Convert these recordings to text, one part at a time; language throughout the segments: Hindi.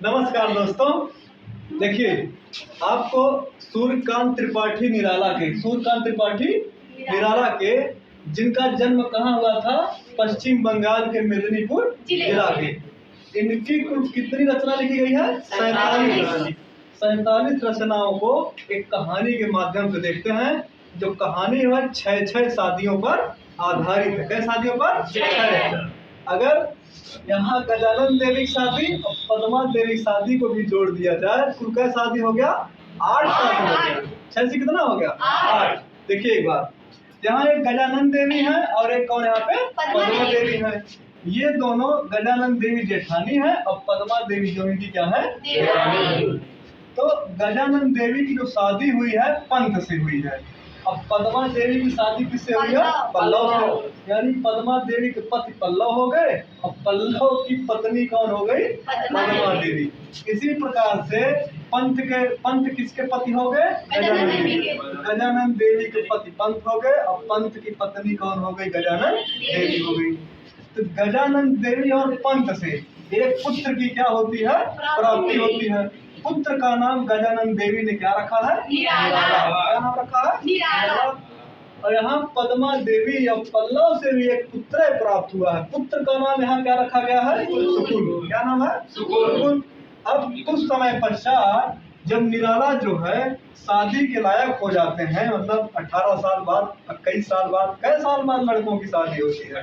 नमस्कार दोस्तों। देखिए, आपको सूर्यकांत त्रिपाठी निराला के जिनका जन्म कहाँ हुआ था? पश्चिम बंगाल के मेदिनीपुर जिला के। इनकी कुल कितनी रचना लिखी गई है? 47 रचनाओं को एक कहानी के माध्यम से देखते हैं। जो कहानी है 6 शादियों पर आधारित है। कितनी शादियों पर? 6। अगर यहाँ गजानन देवी शादी और पद्मा देवी शादी को भी जोड़ दिया जाए तो क्या शादी हो गया? 8 शादी हो गया। 6 से कितना हो गया? 8। देखिए एक बार, यहाँ एक गजानन देवी है और एक कौन यहाँ पे? पद्मा देवी है। ये दोनों गजानन देवी जेठानी है और पद्मा देवी जो इनकी क्या है? देवरानी। तो गजानन देवी की जो शादी हुई है पंत से हुई है। अब पद्मा देवी की शादी किससे हुई है? पल्लव से। यानी पद्मा देवी के पति पल्लव हो गए और पल्लव की पत्नी कौन हो गई? पद्मा देवी। इसी प्रकार से पंत किसके पति हो गए? गजानन देवी। गजानन देवी के पति पंत हो गए और पंत की पत्नी कौन हो गई? गजानन देवी हो गई। तो गजानन देवी और पंत से एक पुत्र की क्या होती है? प्राप्ति होती है। पुत्र का नाम गजानन देवी ने क्या रखा है? निराला। क्या नाम रखा है? निराला। और यहाँ पद्मा देवी और पल्लव से भी एक पुत्र प्राप्त हुआ है। पुत्र का नाम यहाँ क्या रखा गया है? सुकुल। क्या नाम है? सुकुल। अब कुछ समय पश्चात जब निराला जो है शादी के लायक हो जाते हैं, मतलब 18 साल बाद, 21 साल बाद, कई साल बाद लड़कों की शादी होती है?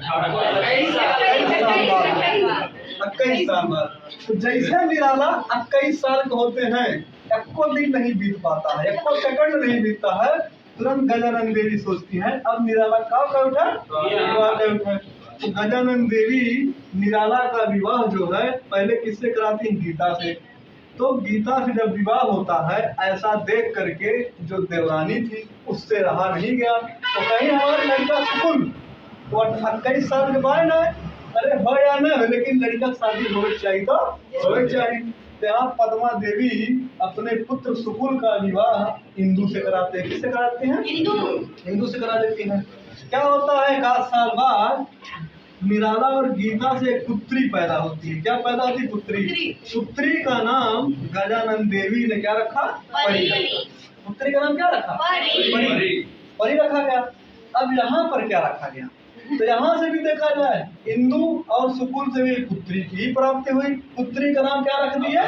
21 साल बाद। तो जैसे निराला 21 साल के होते हैं, एको दिन नहीं बीत पाता है, एको सेकंड नहीं बीतता है, तुरंत गजानन देवी सोचती है अब निराला कब उठा? तो गजानन देवी निराला का विवाह जो है पहले किससे कराती हैं? गीता से। तो गीता से जब विवाह होता है, ऐसा देख करके जो देवरानी थी उससे रहा नहीं गया। तो कहीं हमारा लड़का सुकुल वो 21 साल के बाद ना, अरे हो या ना हो, लेकिन लड़का शादी होनी चाहिए तो होनी चाहिए। तो यहाँ पद्मा देवी अपने पुत्र सुकुल का विवाह इंदु से कराते हैं। किससे कराते हैं? इंदु से करा देती हैं। क्या होता है? 1 साल बाद निराला और गीता से एक पुत्री पैदा होती है। क्या पैदा होती है? पुत्री का नाम गजानन देवी ने क्या रखा? परी। पुत्री का नाम क्या रखा? परी रखा गया। अब यहाँ पर क्या रखा गया? तो यहाँ से भी देखा जाए, इंदु और सुकुल से भी पुत्री की प्राप्ति हुई। पुत्री का नाम क्या रख दिया?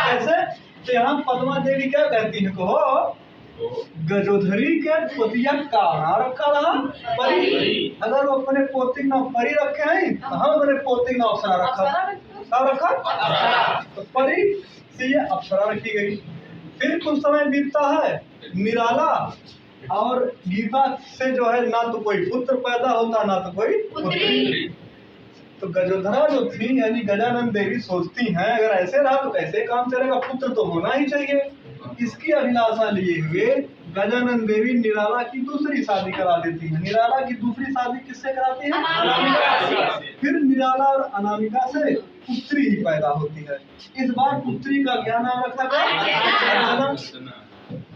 कैसे? तो यहाँ पद्मा देवी क्या कहती है? कहो गजोधरी के पोतिया का नाम रखा रहा परी। अगर वो अपने पोती नाम परी रखे हैं तो हम अपने पोती नाम अप्सरा रखा। तो परी से ये अप्सरा रखी गई। फिर कुछ समय बीतता है, निराला और गीता से जो है ना तो कोई पुत्र पैदा होता ना तो कोई पुत्री। तो गजोधरा जो थी यानी गजानन देवी सोचती हैं अगर ऐसे रहा तो कैसे काम चलेगा, पुत्र तो होना ही चाहिए। इसकी अभिलाषा लिए हुए गजानन देवी निराला की दूसरी शादी करा देती है। निराला की दूसरी शादी किससे कराती है? अनामिका से। फिर निराला और अनामिका से पुत्री ही पैदा होती है। इस बार पुत्री का क्या नाम रखा गया?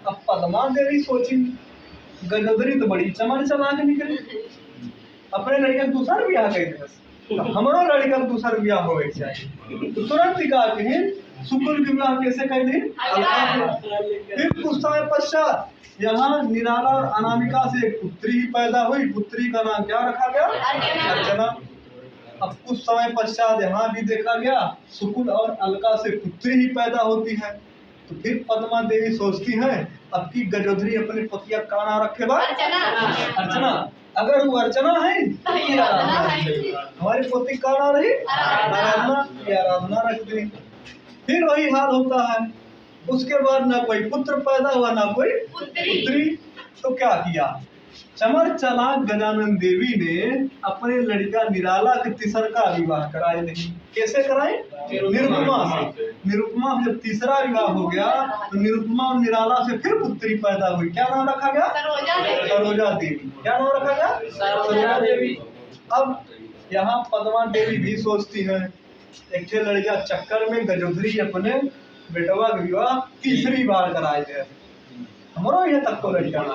अब पद्मा देवी सोची गजोदरी तो बड़ी चमन चला के निकली, अपने लड़के दूसरा ब्याह कर हमारा लड़का दूसरा ब्याह हो चाहिए। तो तुरंत कहा सुकुल के विवाह कैसे कर दी? फिर कुछ समय पश्चात यहाँ निराला और अनामिका से एक पुत्री ही पैदा हुई। पुत्री का नाम क्या रखा गया? अर्चना। अब कुछ समय पश्चात यहाँ भी देखा गया सुकुल और अलका से पुत्री ही पैदा होती है। तो फिर पद्मा देवी सोचती है अब की गजोधरी अपने पतिया का नाम रखे बा अर्चना। अगर वो अर्चना है तो ये आराधना है। हमारी पोती का नाम रही आराधना, ये आराधना रख दी। फिर वही हाल होता है। उसके बाद ना कोई पुत्र पैदा हुआ ना कोई पुत्री। तो क्या किया? चमर चालाक गजानन देवी ने अपने लड़का निराला के तीसरा विवाह कराए। नहीं कैसे कराए? निरुपमा से। निरुपमा जब तीसरा विवाह हो गया तो निरुपमा और निराला से फिर पुत्री पैदा हुई। क्या नाम रखा गया? सरोजा देवी। क्या नाम रखा गया? सरोजा देवी। अब यहाँ पद्मा देवी भी सोचती है एक लड़का चक्कर में गजोधरी अपने बेटवा का विवाह तीसरी बार कराए थे। हमारा ये तक तो लड़का ना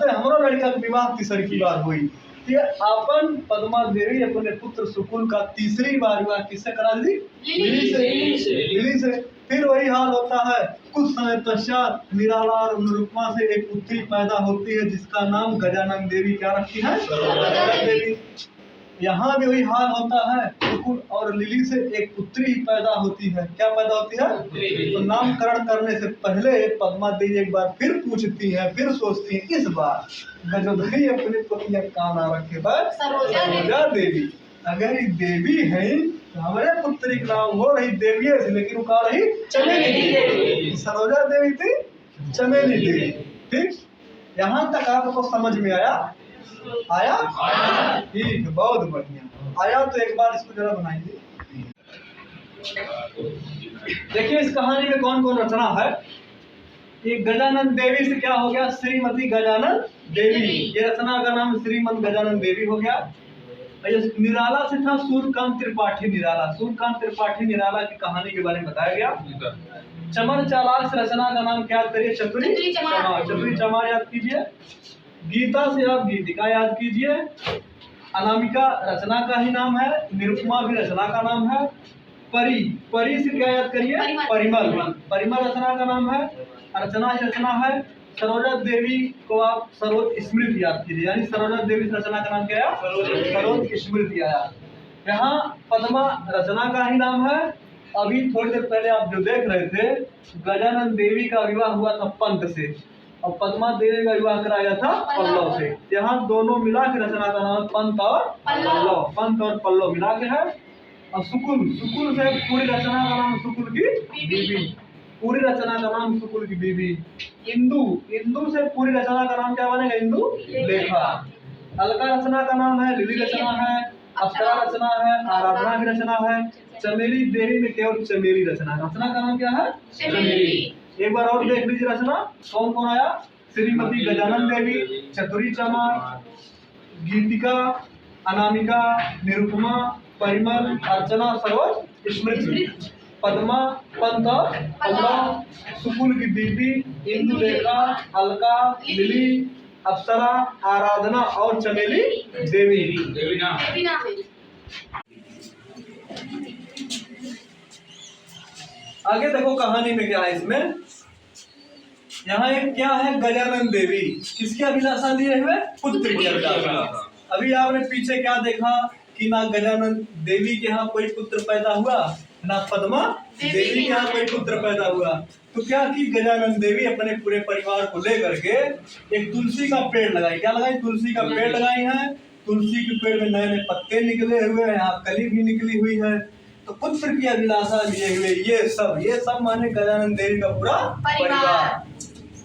हमारा लड़का का विवाह तीसरी बार हुई। ये अपन पद्मा देवी अपने पुत्र सुकुल का तीसरी बार विवाह किससे करा दी? लिली से। फिर वही हाल होता है, कुछ समय पश्चात निराला और निरुपमा से एक पुत्री पैदा होती है जिसका नाम गजानन देवी क्या रखती है? देवी। यहाँ भी वही हाल होता है, सुकुल और लिली से एक पुत्री पैदा होती है। क्या पैदा होती है? तो नामकरण करने से पहले पद्मा देवी एक बार फिर पूछती है, फिर सोचती है, इस बार गजोदरी अपने पुत्र का नाम रखे पर सरोजा देवी। अगर ये देवी है तो हमारे पुत्री का नाम हो रही देवी है, लेकिन वो कहा रही चमेली देवी। सरोजा देवी थी चमेली देवी। ठीक, यहाँ तक आपको समझ में आया? आया? ठीक, बहुत बढ़िया। आया तो एक बार इसको जरा बनाइए। देखिए इस कहानी में कौन कौन रचना है। ये गजानन देवी से क्या हो गया? श्रीमती गजानन देवी। ये रचना का नाम श्रीमती गजानन देवी हो गया। निराला से था सूर्यकांत त्रिपाठी निराला। सूर्यकांत त्रिपाठी निराला की कहानी के बारे में बताया गया। चमर चालाक से रचना का नाम क्या करिए? चतुरी चमार। चतुरी चमार याद कीजिए। गीता से आप गीतिका याद कीजिए। अनामिका रचना का ही नाम है। निरुपमा भी रचना का नाम है। परी, परी से क्या याद करिए? परिमल। परिमल रचना का नाम है। अर्चना ही रचना है। सरोजा देवी को आप सरोज स्मृति याद कीजिए, यानी सरोजा देवी रचना का नाम क्या आया? सरोज स्मृति आया। यहाँ पद्मा रचना का ही नाम है। अभी थोड़ी देर पहले आप जो देख रहे थे, गजानन देवी का विवाह हुआ था पंत से और पद्मा देवी का विवाह कराया था पल्लव से। यहाँ दोनों मिला के रचना का नाम पंत और पल्लव। पंत और पल्लव मिला के है। और सुकुल, सुकुल से पूरी रचना का नाम सुकुल की बीबी। पूरी रचना का नाम सुकुल की बीबी। इंदु, इंदु से पूरी रचना का नाम क्या बनेगा? इंदु लेखा। अलका रचना का नाम है। लिली रचना है। अप्सरा रचना है। आराधना की रचना है। चमेली देवी में केवल चमेली रचना। रचना का नाम क्या है? चमेली। एक बार और देख लीजिए रचना कौन कौन आया। श्रीमती गजानन देवी, चतुरी चमार, गीतिका, अनामिका, निरुपमा, परिमल, अर्चना, सरोज स्मृति, पद्मा, पंत और पल्लव, सुकुल की बीबी, इंदुलेखा, अलका, लिली, अप्सरा, आराधना और चमेली देवी। आगे देखो कहानी में क्या है। इसमें यहाँ एक क्या है? गजानन देवी किसकी अभिलाषा लिए हुए? पुत्र की अभिलाषा। अभी आपने पीछे क्या देखा कि ना गजानन देवी के यहाँ कोई पुत्र पैदा हुआ, ना पद्मा देवी के यहाँ कोई पुत्र पैदा हुआ। तो क्या की गजानन देवी अपने पूरे परिवार को लेकर के एक तुलसी का पेड़ लगाई। क्या लगाई? तुलसी का पेड़ लगाई है। तुलसी के पेड़ में नए नए पत्ते निकले हुए हैं, यहाँ कली भी निकली हुई है। तो पुत्र की अभिलाषा लिए हुए ये सब माने गजानन देवी का पूरा परिवार।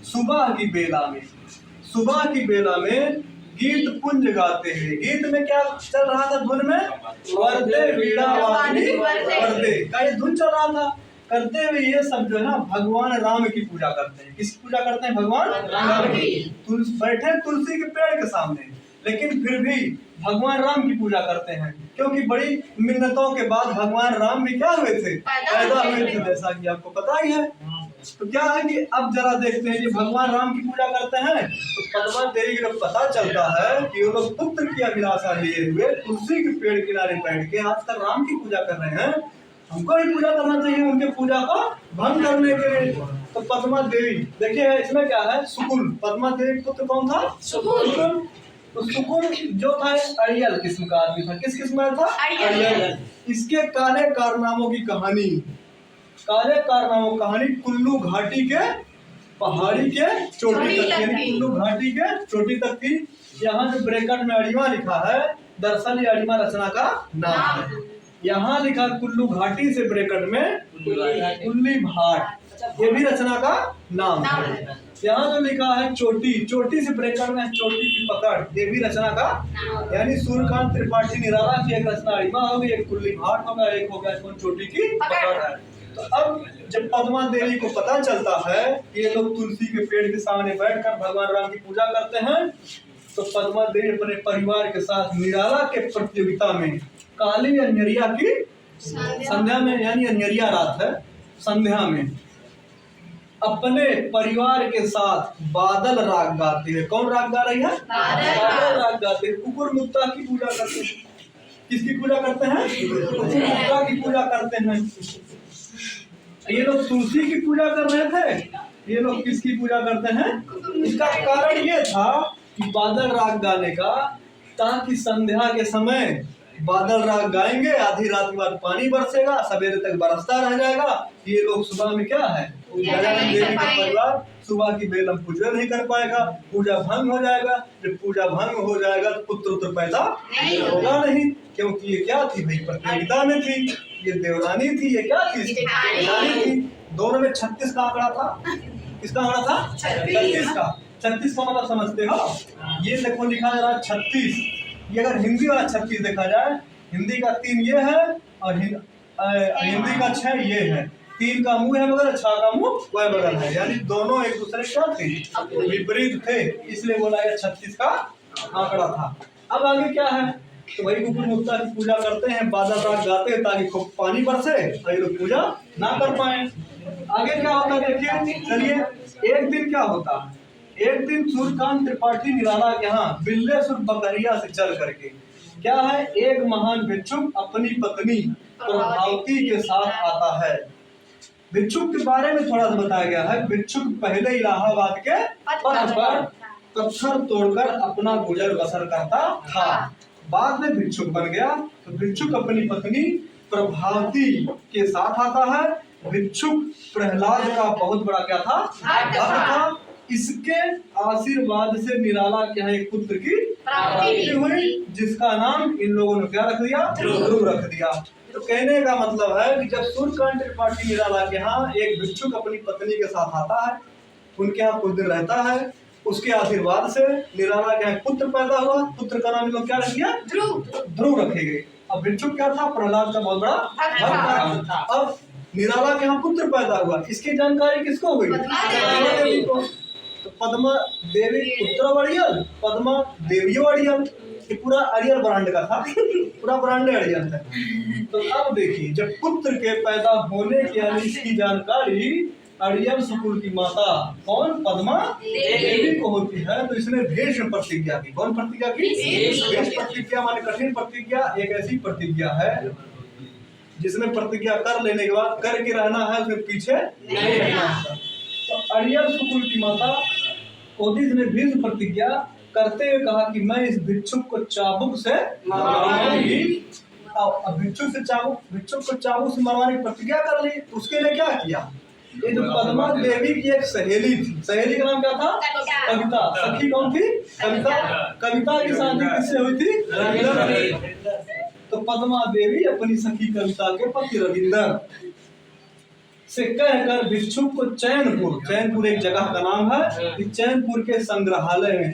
सुबह की बेला में गीत पुंज गाते हैं। गीत में क्या चल रहा था? धुन में वर्दे वीणा वादनी वर्दे का ये धुन चल रहा था। करते हुए ये सब जो है ना भगवान राम की पूजा करते हैं। किसकी पूजा करते हैं? भगवान राम की। बैठे तुलसी के पेड़ के सामने, लेकिन फिर भी भगवान राम की पूजा करते हैं, क्योंकि बड़ी मिन्नतों के बाद भगवान राम भी क्या हुए थे? पैदा हुए थे, जैसा कि आपको पता ही है। तो क्या है कि अब जरा देखते हैं कि भगवान राम की पूजा करते हैं तो पद्मा देवी को पता चलता है कि वो लोग पुत्र की अभिलाषा लिए हुए तुलसी के पेड़ किनारे बैठ के आजकल राम की पूजा कर रहे हैं। हमको भी पूजा करना चाहिए उनके पूजा को भंग करने के लिए। तो पद्मा देवी देखिए इसमें क्या है? सुकुल, पद्मा देवी पुत्र कौन था? सुकुल। तो सुकुल जो था अड़ियल किस्म का आदमी था। किस किस्म का था? अड़ियल। इसके काले कारनामों की कहानी, कुल्लू घाटी के पहाड़ी के चोटी तक, कुल्लू घाटी के चोटी तक थी। यहाँ जो ब्रैकेट में अड़िमा लिखा है, दरअसल ये अड़िमा रचना का नाम है। यहाँ लिखा कुल्लू घाटी से ब्रैकेट में कुल्ली भाट, ये भी रचना का नाम है। यहाँ जो लिखा है चोटी, चोटी से ब्रैकेट में चोटी की पकड़, ये भी रचना का, यानी सूर्यकांत त्रिपाठी निराला की एक रचना अड़िमा होगी, एक कुल्ली भाट होगा, एक हो गया चोटी की पकड़ है। तो अब जब पद्मा देवी को पता चलता है कि ये लोग तुलसी के पेड़ के सामने बैठकर भगवान राम की पूजा करते हैं, तो पद्मा देवी अपने परिवार के साथ निराला के प्रतियोगिता में काली अन्हरिया की संध्या में, यानी अन्हरिया रात है, संध्या में अपने परिवार के साथ बादल राग गाते हैं। कौन राग गा रही है? बादल राग गाते हैं। कुकुर मुत्ता की पूजा करते हैं। किसकी पूजा करते हैं? कुकुर मुत्ता की पूजा करते हैं। ये लोग तुलसी की पूजा कर रहे थे, ये लोग किसकी पूजा करते हैं? इसका कारण ये था कि बादल राग गाने का, ताकि संध्या के समय बादल राग गाएंगे, आधी रात के बाद पानी बरसेगा, सवेरे तक बरसता रह जाएगा। ये लोग सुबह में क्या है, देवी का परिवार सुबह की बेल पूजा नहीं कर पाएगा, पूजा भंग हो जाएगा। जब पूजा भंग हो जाएगा तो पुत्र उत्तर पैदा होगा नहीं, क्योंकि ये क्या थी भाई, प्रतियोगिता में थी, ये देवरानी थी, ये क्या थी, देवरानी थी। दोनों में 36 का आंकड़ा था। किसका आंकड़ा था? 36 का। 36 का मतलब समझते हो? ये देखो लिखा जा रहा है 36। ये अगर हिंदी वाला 36 देखा जाए, हिंदी का 3 ये है और हिंदी का 6 ये है। 3 का मुंह है बगल, 6 का मुंह वह बगल है, यानी दोनों एक दूसरे क्या थे, विपरीत थे, इसलिए बोला गया 36 का आंकड़ा था। अब आगे क्या है, तो वही कुकुर मुत्ता की पूजा करते हैं, बादल राग गाते हैं ताकि खूब पानी बरसे और ये लोग पूजा ना कर पाए। आगे क्या होता है देखिए, चलिए। एक दिन क्या होता है, एक दिन सूर्यकांत त्रिपाठी निराला के यहाँ बिल्लेसुर बकरिया से चल करके क्या है, एक महान भिक्षुक अपनी पत्नी प्रभावती के साथ आता है। भिक्षुक के बारे में थोड़ा सा बताया गया है। भिक्षुक पहले इलाहाबाद के पथ पर पत्थर तोड़कर अपना गुजर बसर करता था, बाद में भिक्षुक बन गया। तो भिक्षुक अपनी पत्नी प्रभावती के साथ आता है। भिक्षुक प्रहलाद का बहुत बड़ा क्या था, भक्त था। इसके आशीर्वाद से निराला के यहाँ एक पुत्र की प्राप्ति हुई, जिसका नाम इन लोगों ने क्या रख दिया, ध्रुव रख दिया। तो कहने का मतलब है कि जब सूर्यकांत त्रिपाठी निराला के यहाँ एक भिक्षुक अपनी पत्नी के साथ आता है, उनके यहाँ कुछ दिन रहता है, उसके आशीर्वाद से निराला के यहाँ पुत्र पैदा हुआ। पुत्र का नाम लोग क्या रख दिया, ध्रुव रखे गए। अब भिक्षुक क्या था, प्रहलाद का बहुत बड़ा भक्त था। अब निराला के यहाँ पुत्र पैदा हुआ, इसकी जानकारी किसको हुई, पद्मा देवी को। तो पद्मा देवी पुत्र अड़ियल, पद्मा देवी अड़ियल, ये पूरा अड़ियल ब्रांड का था, पूरा ब्रांड अड़ियल है। तो अब देखिए, जब पुत्र के पैदा होने की यानी इसकी जानकारी अड़ियल सुकुल की माता कौन, पद्मा देवी को होती है, तो इसने भेष में प्रतिज्ञा की। कौन प्रतिज्ञा की, भेष प्रतिज्ञा माने कठिन प्रतिज्ञा। एक ऐसी प्रतिज्ञा है जिसमें प्रतिज्ञा कर लेने के बाद करके रहना है, उसमें पीछे नहीं रहना है। तो अड़ियल सुकुल की माता ओदिस ने भीष्म प्रतिज्ञा करते हुए कहा कि मैं इस भिक्षुक को चाबुक से मारूंगी। अब भिक्षुक को चाबुक से मरवाने की प्रतिज्ञा कर ली। उसके लिए क्या किया, ये जो पद्मा देवी की एक सहेली थी, सहेली का नाम क्या था, कविता। सखी कौन थी, कविता। कविता की शादी किससे हुई थी, रविंदर। तो पद्मा देवी अपनी सखी कविता के पति रविंदर से कहकर भिक्षुक को चैनपुर एक जगह का नाम है, कि चैनपुर के संग्रहालय में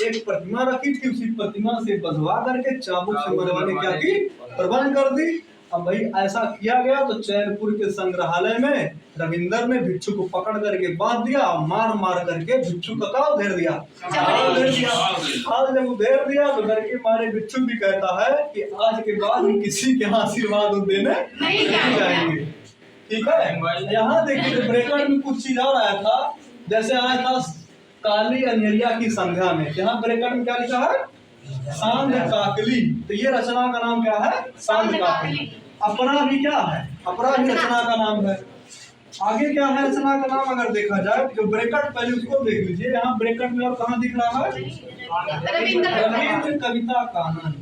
एक प्रतिमा रखी थी, उसी प्रतिमा से बंधवा करके चाबुक से मरवाने क्या की प्रबंध कर दी। अब भाई ऐसा किया गया तो चैनपुर के संग्रहालय में रविंदर ने भिक्षु को पकड़ करके बांध दिया, मार करके भिक्षु का क्या उधेर दिया, जब उधेर दिया तो डर के मारे भिक्षु भी कहता है कि आज के बाद हम किसी के आशीर्वाद देने नहीं जाएंगे। ठीक है, यहाँ देखिए ब्रेकट में कुछ चीज और आया था, जैसे आया था काली अंजरिया की संध्या में, यहाँ ब्रेकट में क्या लिखा है, सांध काकली। तो ये रचना का नाम क्या है, सांध काकली। अपना भी क्या है, अपना भी रचना का नाम है। आगे क्या है रचना का नाम, अगर देखा जाए जो ब्रेकट पहले उसको देख लीजिए, यहाँ ब्रेकट में और कहाँ दिख रहा है, रविंद्र कविता कानन।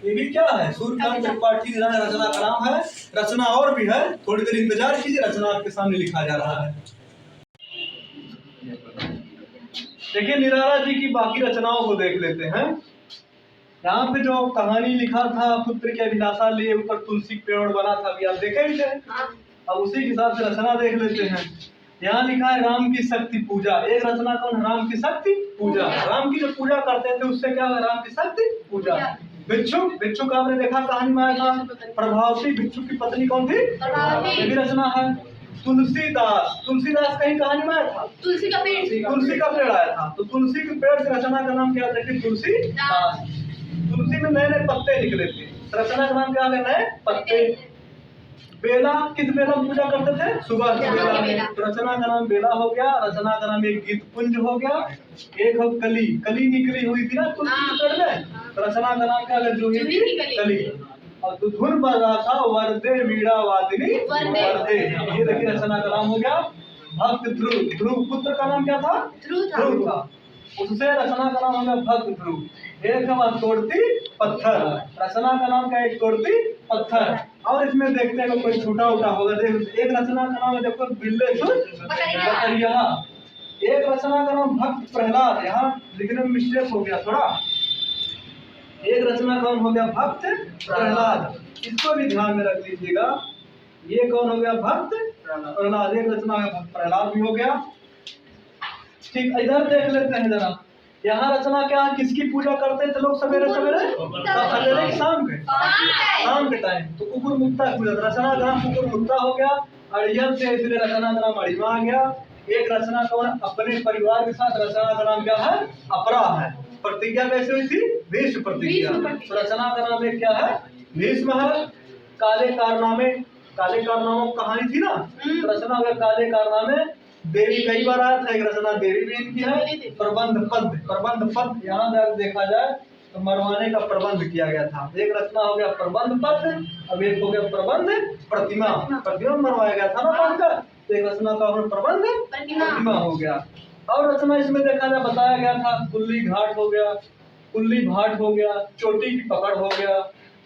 ये भी क्या है, सूर्यकांत त्रिपाठी रचना का नाम है। रचना और भी है, थोड़ी देर इंतजार कीजिए, रचना आपके सामने लिखा जा रहा है। देखिए निराला जी की बाकी रचनाओं को देख लेते हैं। यहाँ पे जो कहानी लिखा था, पुत्र की अभिलाषा लिए ऊपर तुलसी पेड़ बना था, अभी आप देखे ही थे। अब उसी के हिसाब से रचना देख लेते हैं। यहाँ लिखा है राम की शक्ति पूजा। एक रचना कौन, राम की शक्ति पूजा। राम की जो पूजा करते थे उससे क्या है, राम की शक्ति पूजा। भिक्षुक आपने देखा कहानी में आया था, प्रभावती भिक्षुक की पत्नी कौन थी, ये भी रचना है। तुलसीदास कहीं कहानी में आया था, तुलसी का पेड़ आया था, तो तुलसी के पेड़ से रचना का नाम क्या था, तुलसीदास। तुलसी में नए नए पत्ते निकले थे, रचना का नाम क्या है, नए पत्ते। बेला, किस बेला में पूजा करते थे? सुबह की बेला में। तो रचना का नाम बेला हो गया, रचना का नाम एक गीत पुंज हो गया, एक हो कली, कली निकली हुई थी ना तुलसी के पेड़ में, तो रचना का नाम क्या है? जूही की कली। और तो धुन पर रहा था वरदे वीणा वादिनी वरदे, ये देखिए रचना का नाम हो गया भक्त ध्रुव। ध्रुव पुत्र का नाम क्या था? ध्रुव था, उससे रचना का नाम हो गया भक्त ध्रुव। एक हम तोड़ती पत्थर, रचना का नाम क्या है? तोड़ती पत्थर। और इसमें देखते हैं कोई छूटा उठा होगा, एक रचना का नाम है देखो बिल्ले बकरिया, एक रचना का नाम भक्त प्रहलाद, यहाँ लिखने में मिस्टेक हो गया थोड़ा, एक रचना का नाम हो गया भक्त प्रहलाद, इसको भी ध्यान में रख लीजिएगा। ये कौन हो गया? भक्त प्रहलाद, एक रचना में भक्त प्रहलाद भी हो गया। ठीक, इधर देख लेते हैं जरा, यहाँ रचना क्या, किसकी पूजा करते थे लोग सवेरे सवेरे? सवेरे शाम के, शाम के टाइम तो कुकुर मुक्ता की पूजा, रचना का नाम कुकुर मुक्ता हो गया। अड़ियल से इसलिए रचना का नाम अड़िमा आ गया। एक रचना कौन? अपने परिवार के साथ, रचना का नाम क्या है? अपरा है। प्रतिज्ञा कैसे हुई थी? भीष्म प्रतिज्ञा। तो रचना का नाम एक क्या है? भीष्म है। काले कारनामे, काले कारनामों कहानी थी ना, तो रचना हो गया काले कारनामे। देवी कई बार आया था, एक रचना देवी भी इनकी है। प्रबंध पद, प्रबंध पद यहाँ देखा जाए तो मरवाने का प्रबंध किया गया था, एक रचना हो गया प्रबंध पद, अब एक हो गया प्रबंध प्रतिमा, प्रतिमा मरवाया गया था ना बनकर, तो एक रचना का प्रबंध प्रतिमा हो गया। और रचना इसमें देखा जाए बताया गया था कुल्ली घाट हो गया, कुल्ली भाट हो गया, चोटी की पकड़ हो गया,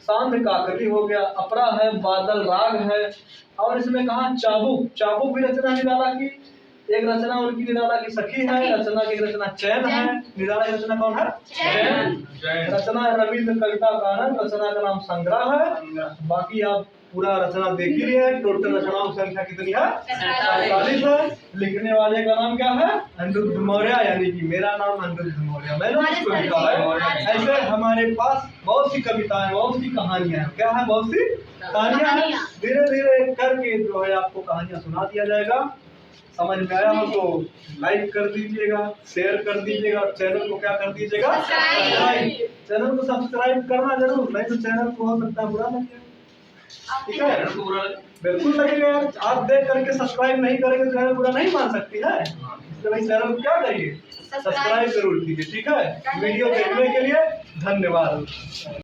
सांध काकली हो गया, अपरा है, बादल राग है। और इसमें कहा चाबुक, चाबुक भी रचना निराला की, एक रचना उनकी निराला की सखी है, रचना की रचना चैन है, निराला की रचना कौन है? चैन। रचना रविंद्र कविता कानन, रचना का नाम संग्रह है। बाकी आप पूरा रचना देख ही लिए, टोटल रचनाओं की संख्या कितनी है? 47 है। लिखने वाले का नाम क्या है? अनिरुद्ध मौर्य, यानी कि मेरा नाम अनिरुद्ध मौर्य, मैंने इसको लिखा है। ऐसे हमारे पास बहुत सी कविताएं, बहुत सी कहानियां, क्या है? बहुत सी कहानियां हैं। धीरे धीरे करके जो है आपको कहानियां सुना दिया जाएगा। समझ में आया हो तो लाइक कर दीजिएगा, शेयर कर दीजिएगा, और चैनल को क्या कर दीजिएगा? सब्सक्राइब। चैनल को सब्सक्राइब करना जरूर, नहीं तो चैनल को हो सकता है बुरा लगे। ठीक है, बिल्कुल लगेगा यार, आप देख करके सब्सक्राइब नहीं करेंगे तो चैनल बुरा नहीं मान सकती है, इसलिए भाई चैनल को क्या करिए? सब्सक्राइब जरूर कीजिए। ठीक है, वीडियो देखने के लिए धन्यवाद।